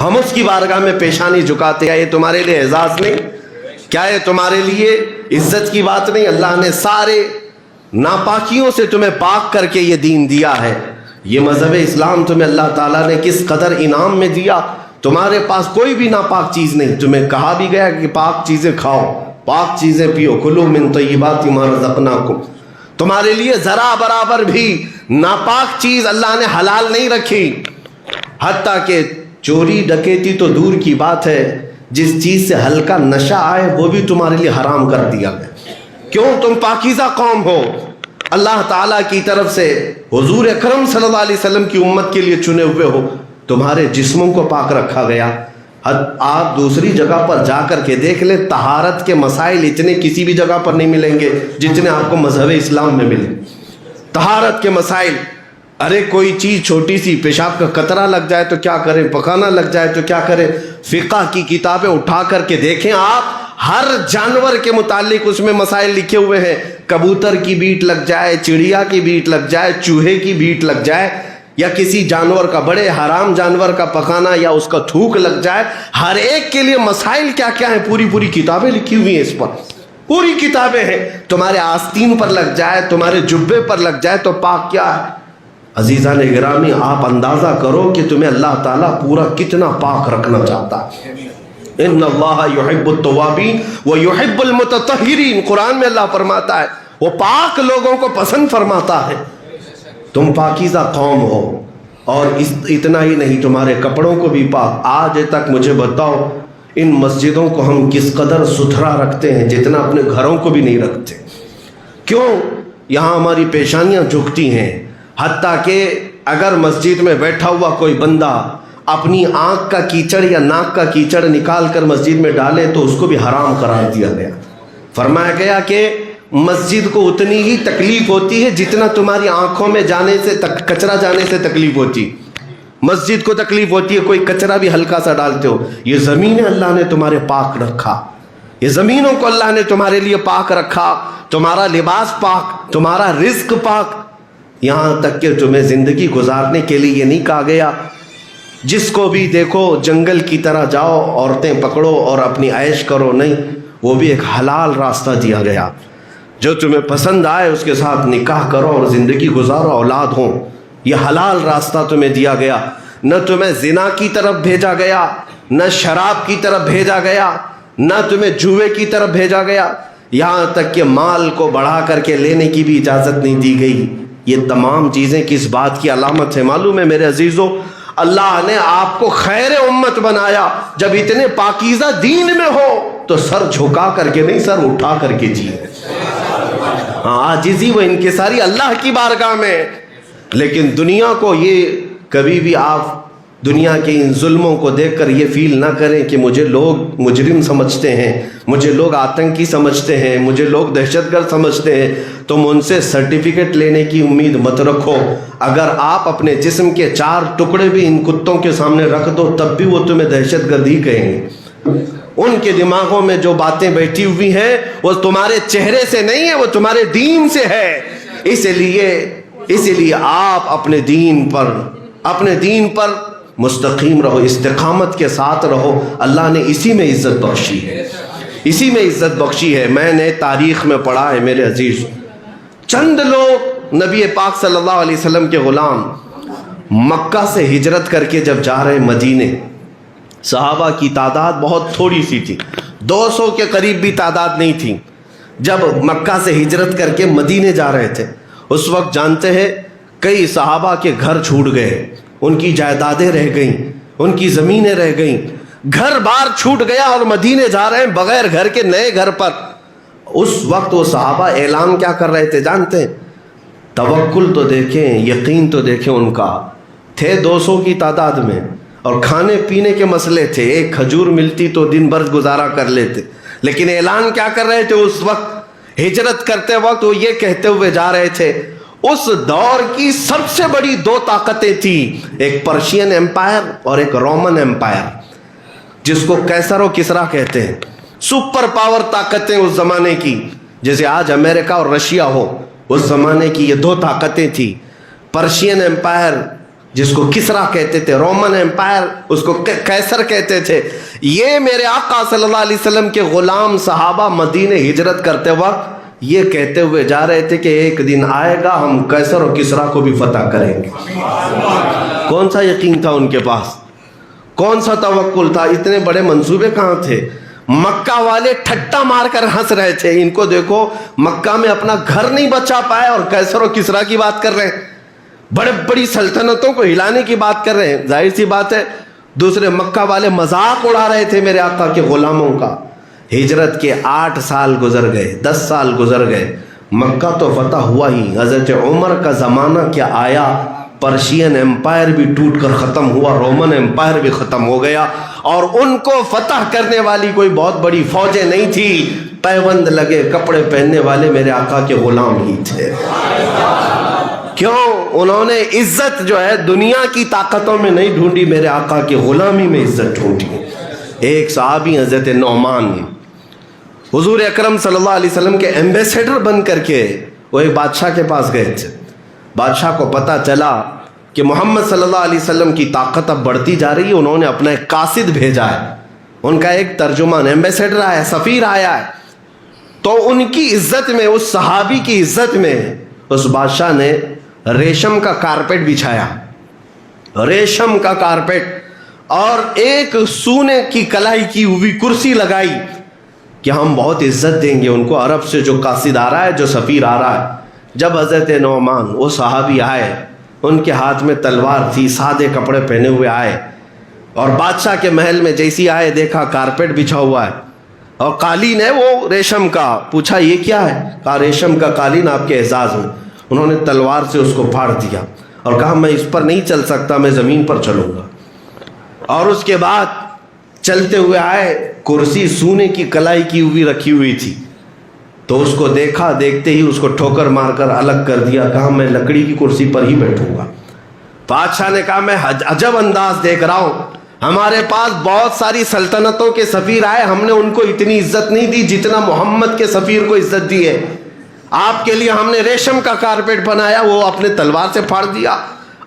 ہم اس کی بارگاہ میں پیشانی جھکاتے ہیں. یہ تمہارے لیے اعزاز نہیں؟ کیا یہ تمہارے لیے عزت کی بات نہیں؟ اللہ نے سارے ناپاکیوں سے تمہیں پاک کر کے یہ دین دیا ہے. یہ مذہب اسلام تمہیں اللہ تعالیٰ نے کس قدر انعام میں دیا. تمہارے پاس کوئی بھی ناپاک چیز نہیں. تمہیں کہا بھی گیا کہ پاک چیزیں کھاؤ، پاک چیزیں پیو، کلوا من طیبات ما رزقناکم. تمہارے لیے ذرا برابر بھی ناپاک چیز اللہ نے حلال نہیں رکھی. حتیٰ کہ چوری ڈکیتی تو دور کی بات ہے، جس چیز سے ہلکا نشہ آئے وہ بھی تمہارے لیے حرام کر دیا گیا. کیوں؟ تم پاکیزہ قوم ہو، اللہ تعالیٰ کی طرف سے حضور اکرم صلی اللہ علیہ وسلم کی امت کے لیے چنے ہوئے ہو. تمہارے جسموں کو پاک رکھا گیا. آپ دوسری جگہ پر جا کر کے دیکھ لیں، طہارت کے مسائل اتنے کسی بھی جگہ پر نہیں ملیں گے جتنے آپ کو مذہب اسلام میں ملیں. طہارت کے مسائل، ارے کوئی چیز چھوٹی سی پیشاب کا قطرہ لگ جائے تو کیا کریں، پکانا لگ جائے تو کیا کریں. فقہ کی کتابیں اٹھا کر کے دیکھیں آپ، ہر جانور کے متعلق اس میں مسائل لکھے ہوئے ہیں. کبوتر کی بیٹ لگ جائے، چڑیا کی بیٹ لگ جائے، چوہے کی بیٹ لگ جائے، یا کسی جانور کا، بڑے حرام جانور کا پکانا یا اس کا تھوک لگ جائے، ہر ایک کے لیے مسائل کیا کیا ہیں، پوری پوری کتابیں لکھی ہوئی ہیں اس پر. پوری کتابیں ہیں. تمہارے آستین پر لگ جائے، تمہارے جبے پر لگ جائے تو پاک کیا ہے. عزیزان گرامی، آپ اندازہ کرو کہ تمہیں اللہ تعالیٰ پورا کتنا پاک رکھنا چاہتا ہے. ان اللہ یحب التوابین ویحب المتطہرین. قرآن میں اللہ فرماتا ہے وہ پاک لوگوں کو پسند فرماتا ہے. تم پاکیزہ قوم ہو، اور اتنا ہی نہیں، تمہارے کپڑوں کو بھی پاک. آج تک مجھے بتاؤ ان مسجدوں کو ہم کس قدر ستھرا رکھتے ہیں، جتنا اپنے گھروں کو بھی نہیں رکھتے. کیوں؟ یہاں ہماری پیشانیاں جھکتی ہیں. حتیٰ کہ اگر مسجد میں بیٹھا ہوا کوئی بندہ اپنی آنکھ کا کیچڑ یا ناک کا کیچڑ نکال کر مسجد میں ڈالے تو اس کو بھی حرام قرار دیا گیا. فرمایا گیا کہ مسجد کو اتنی ہی تکلیف ہوتی ہے جتنا تمہاری آنکھوں میں جانے سے کچرا جانے سے تکلیف ہوتی. مسجد کو تکلیف ہوتی ہے کوئی کچرا بھی ہلکا سا ڈالتے ہو. یہ زمینیں اللہ نے تمہارے پاک رکھا، یہ زمینوں کو اللہ نے تمہارے لیے پاک رکھا. تمہارا لباس پاک، تمہارا رزق پاک. یہاں تک کہ تمہیں زندگی گزارنے کے لیے یہ نہیں کہا گیا جس کو بھی دیکھو جنگل کی طرح جاؤ، عورتیں پکڑو اور اپنی عیش کرو. نہیں، وہ بھی ایک حلال راستہ دیا گیا. جو تمہیں پسند آئے اس کے ساتھ نکاح کرو اور زندگی گزارو، اولاد ہوں. یہ حلال راستہ تمہیں دیا گیا. نہ تمہیں زنا کی طرف بھیجا گیا، نہ شراب کی طرف بھیجا گیا، نہ تمہیں جوئے کی طرف بھیجا گیا. یہاں تک کہ مال کو بڑھا کر کے لینے کی بھی اجازت نہیں دی گئی. یہ تمام چیزیں کس بات کی علامت ہے معلوم ہے میرے عزیزو؟ اللہ نے آپ کو خیر امت بنایا. جب اتنے پاکیزہ دین میں ہو تو سر جھکا کر کے نہیں، سر اٹھا کر کے جیے. عاجزی و انکساری اللہ کی بارگاہ میں. لیکن دنیا کو یہ کبھی بھی آپ دنیا کے ان ظلموں کو دیکھ کر یہ فیل نہ کریں کہ مجھے لوگ مجرم سمجھتے ہیں، مجھے لوگ آتنکی سمجھتے ہیں، مجھے لوگ دہشت گرد سمجھتے ہیں. تم ان سے سرٹیفکیٹ لینے کی امید مت رکھو. اگر آپ اپنے جسم کے 4 ٹکڑے بھی ان کتوں کے سامنے رکھ دو تب بھی وہ تمہیں دہشت گرد ہی کہیں گے. ان کے دماغوں میں جو باتیں بیٹھی ہوئی ہیں وہ تمہارے چہرے سے نہیں ہے، وہ تمہارے دین سے ہے. اس لیے آپ اپنے دین پر مستقیم رہو، استقامت کے ساتھ رہو. اللہ نے اسی میں عزت بخشی ہے، اسی میں عزت بخشی ہے. میں نے تاریخ میں پڑھا ہے میرے عزیز، چند لوگ نبی پاک صلی اللہ علیہ وسلم کے غلام مکہ سے ہجرت کر کے جب جا رہے مدینے، صحابہ کی تعداد بہت تھوڑی سی تھی، 200 کے قریب بھی تعداد نہیں تھی. جب مکہ سے ہجرت کر کے مدینے جا رہے تھے اس وقت جانتے ہیں کئی صحابہ کے گھر چھوٹ گئے، ان کی جائیدادیں رہ گئیں، ان کی زمینیں رہ گئیں، گھر بار چھوٹ گیا اور مدینے جا رہے ہیں بغیر گھر کے نئے گھر پر. اس وقت وہ صحابہ اعلان کیا کر رہے تھے جانتے ہیں؟ توکل تو دیکھیں، یقین تو دیکھیں. ان کا تھے 200 کی تعداد میں اور کھانے پینے کے مسئلے تھے، ایک کھجور ملتی تو دن بھر گزارا کر لیتے. لیکن اعلان کیا کر رہے تھے اس وقت؟ ہجرت کرتے وقت وہ یہ کہتے ہوئے جا رہے تھے، اس دور کی سب سے بڑی 2 طاقتیں تھیں، ایک پرشین امپائر اور ایک رومن امپائر، جس کو کیسر و کسرا کہتے ہیں. سپر پاور طاقتیں اس زمانے کی، جیسے آج امریکہ اور رشیا ہو، اس زمانے کی یہ 2 طاقتیں تھیں. پرشین امپائر جس کو کسرا کہتے تھے، رومن امپائر اس کو قیصر کہتے تھے، یہ میرے آقا صلی اللہ علیہ وسلم کے غلام صحابہ مدینے ہجرت کرتے وقت یہ کہتے ہوئے جا رہے تھے کہ ایک دن آئے گا ہم قیصر اور کسرا کو بھی فتح کریں گے۔ کون سا یقین تھا ان کے پاس، کون سا توکل تھا؟ اتنے بڑے منصوبے کہاں تھے؟ مکہ والے ٹھٹا مار کر ہنس رہے تھے، ان کو دیکھو مکہ میں اپنا گھر نہیں بچا پائے اور قیصر اور کسرا کی بات کر رہے ہیں، بڑے بڑی سلطنتوں کو ہلانے کی بات کر رہے ہیں۔ ظاہر سی بات ہے دوسرے مکہ والے مذاق اڑا رہے تھے میرے آقا کے غلاموں کا۔ ہجرت کے 8 سال گزر گئے، 10 سال گزر گئے، مکہ تو فتح ہوا ہی، حضرت عمر کا زمانہ کیا آیا، پرشین امپائر بھی ٹوٹ کر ختم ہوا، رومن امپائر بھی ختم ہو گیا، اور ان کو فتح کرنے والی کوئی بہت بڑی فوجیں نہیں تھی، پیوند لگے کپڑے پہننے والے میرے آقا کے غلام ہی تھے۔ کیوں؟ انہوں نے عزت جو ہے دنیا کی طاقتوں میں نہیں ڈھونڈی، میرے آقا کی غلامی میں عزت ڈھونڈی۔ ایک صحابی حضرت نعمان حضور اکرم صلی اللہ علیہ وسلم کے ایمبیسیڈر بن کر کے وہ ایک بادشاہ کے پاس گئے تھے۔ بادشاہ کو پتہ چلا کہ محمد صلی اللہ علیہ وسلم کی طاقت اب بڑھتی جا رہی ہے، انہوں نے اپنا ایک قاصد بھیجا ہے، ان کا ایک ترجمان ایمبیسیڈر آیا ہے، سفیر آیا ہے۔ تو ان کی عزت میں، اس صحابی کی عزت میں اس بادشاہ نے ریشم کا کارپیٹ بچھایا، ریشم کا کارپیٹ، اور ایک سونے کی کلائی کی ہوئی کرسی لگائی کہ ہم بہت عزت دیں گے ان کو، عرب سے جو قاصد آ رہا ہے، جو سفیر آ رہا ہے۔ جب حضرت نعمان وہ صحابی آئے، ان کے ہاتھ میں تلوار تھی، سادے کپڑے پہنے ہوئے آئے، اور بادشاہ کے محل میں جیسی آئے دیکھا کارپیٹ بچھا ہوا ہے اور قالین ہے وہ ریشم کا۔ پوچھا یہ کیا ہے؟ کہا ریشم کا قالین آپ کے اعزاز میں۔ انہوں نے تلوار سے اس کو پھاڑ دیا اور کہا میں اس پر نہیں چل سکتا، میں زمین پر چلوں گا۔ اور اس کے بعد چلتے ہوئے آئے، کرسی سونے کی کلائی کی ہوئی رکھی ہوئی تھی، تو اس کو دیکھا، دیکھتے ہی اس کو ٹھوکر مار کر الگ کر دیا، کہا میں لکڑی کی کرسی پر ہی بیٹھوں گا۔ بادشاہ نے کہا میں عجب انداز دیکھ رہا ہوں، ہمارے پاس بہت ساری سلطنتوں کے سفیر آئے، ہم نے ان کو اتنی عزت نہیں دی جتنا محمد کے سفیر کو عزت دی ہے۔ آپ کے لیے ہم نے ریشم کا کارپیٹ بنایا، وہ اپنے تلوار سے پھاڑ دیا،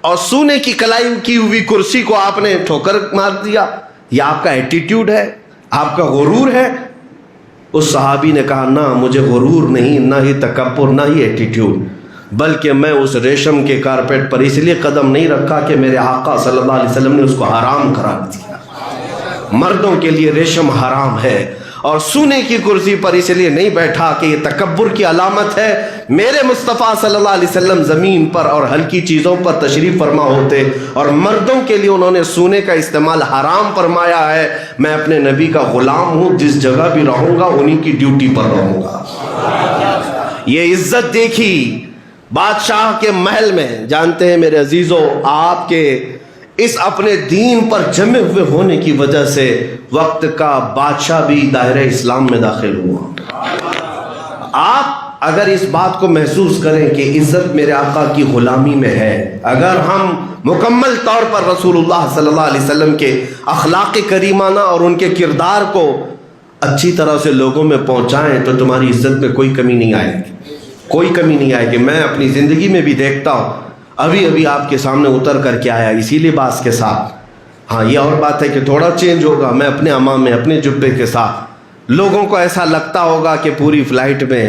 اور سونے کی کلائی کی ہوئی کرسی کو آپ نے ٹھوکر مار دیا۔ یہ آپ کا ایٹیٹیوڈ ہے، آپ کا غرور ہے؟ اس صحابی نے کہا نہ، مجھے غرور نہیں، نہ ہی تکبر، نہ ہی ایٹیٹیوڈ، بلکہ میں اس ریشم کے کارپیٹ پر اس لیے قدم نہیں رکھا کہ میرے آقا صلی اللہ علیہ وسلم نے اس کو حرام قرار دیا۔ مردوں کے لیے ریشم حرام ہے، اور سونے کی کرسی پر اس لیے نہیں بیٹھا کہ یہ تکبر کی علامت ہے۔ میرے مصطفیٰ صلی اللہ علیہ وسلم زمین پر اور ہلکی چیزوں پر تشریف فرما ہوتے، اور مردوں کے لیے انہوں نے سونے کا استعمال حرام فرمایا ہے۔ میں اپنے نبی کا غلام ہوں، جس جگہ بھی رہوں گا انہی کی ڈیوٹی پر رہوں گا۔ یہ عزت دیکھی بادشاہ کے محل میں۔ جانتے ہیں میرے عزیزو، آپ کے اس اپنے دین پر جمے ہوئے ہونے کی وجہ سے وقت کا بادشاہ بھی دائرہ اسلام میں داخل ہوا۔ آپ اگر اس بات کو محسوس کریں کہ عزت میرے آقا کی غلامی میں ہے، اگر ہم مکمل طور پر رسول اللہ صلی اللہ علیہ وسلم کے اخلاق کریمانہ اور ان کے کردار کو اچھی طرح سے لوگوں میں پہنچائیں، تو تمہاری عزت میں کوئی کمی نہیں آئے گی، کوئی کمی نہیں آئے گی۔ میں اپنی زندگی میں بھی دیکھتا ہوں، ابھی آپ کے سامنے اتر کر کے آیا اسی لباس کے ساتھ۔ ہاں یہ اور بات ہے کہ تھوڑا چینج ہوگا، میں اپنے عمامے، اپنے جبے کے ساتھ، لوگوں کو ایسا لگتا ہوگا کہ پوری فلائٹ میں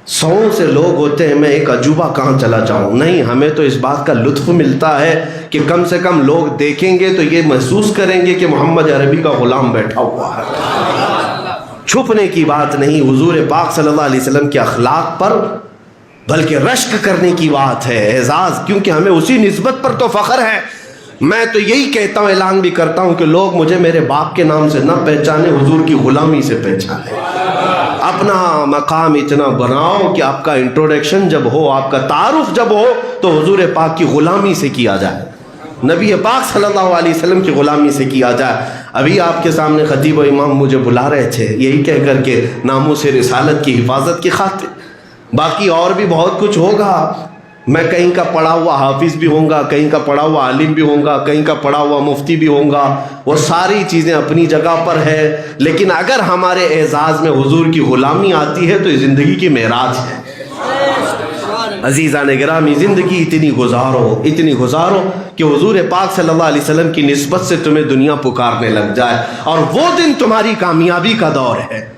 100 سے لوگ ہوتے ہیں، میں ایک عجوبہ کہاں چلا جاؤں۔ نہیں، ہمیں تو اس بات کا لطف ملتا ہے کہ کم سے کم لوگ دیکھیں گے تو یہ محسوس کریں گے کہ محمد عربی کا غلام بیٹھا ہوا ہے۔ چھپنے کی بات نہیں، حضور پاک صلی اللہ علیہ وسلم کے اخلاق پر بلکہ رشک کرنے کی بات ہے، اعزاز، کیونکہ ہمیں اسی نسبت پر تو فخر ہے۔ میں تو یہی کہتا ہوں، اعلان بھی کرتا ہوں کہ لوگ مجھے میرے باپ کے نام سے نہ پہچانے، حضور کی غلامی سے پہچانے۔ اپنا مقام اتنا بناؤ کہ آپ کا انٹروڈکشن جب ہو، آپ کا تعارف جب ہو، تو حضور پاک کی غلامی سے کیا جائے، نبی پاک صلی اللہ علیہ وسلم کی غلامی سے کیا جائے۔ ابھی آپ کے سامنے خطیب و امام مجھے بلا رہے تھے، یہی کہہ کر کے ناموس رسالت کی حفاظت کی خاطر۔ باقی اور بھی بہت کچھ ہوگا، میں کہیں کا پڑھا ہوا حافظ بھی ہوں گا، کہیں کا پڑھا ہوا عالم بھی ہوں گا، کہیں کا پڑھا ہوا مفتی بھی ہوں گا، وہ ساری چیزیں اپنی جگہ پر ہے، لیکن اگر ہمارے اعزاز میں حضور کی غلامی آتی ہے تو یہ زندگی کی معراج ہے۔ عزیزان گرامی زندگی اتنی گزارو کہ حضور پاک صلی اللہ علیہ وسلم کی نسبت سے تمہیں دنیا پکارنے لگ جائے، اور وہ دن تمہاری کامیابی کا دور ہے۔